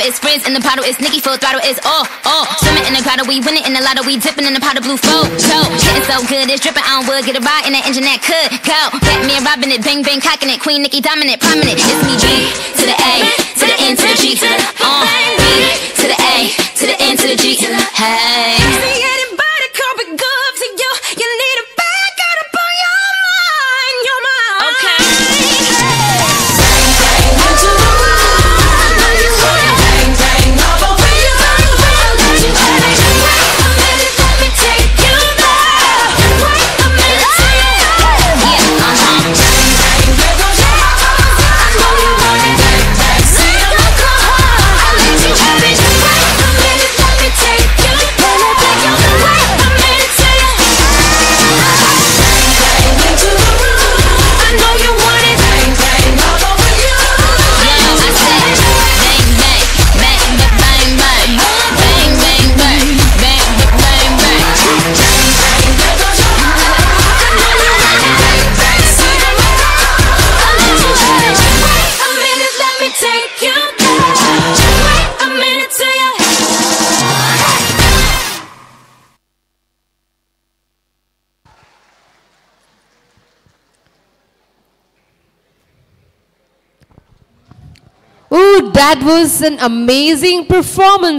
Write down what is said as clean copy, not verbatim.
bottle, it's friends in the bottle, it's Nicki full throttle, it's all. Swimming in the grotto, we winning in the lotto, we dipping in the pot of blue photo. Getting so good, it's dripping on wood, get a ride in that engine that could go. Batman robbing it, bang bang cocking it, Queen Nicki dominant, prominent. It's me B to the A, to the N to the G, B to the A, to the N to the G. Hey. See anybody come be good to you? You need a back out up on your mind, your mind. Okay. Ooh, that was an amazing performance.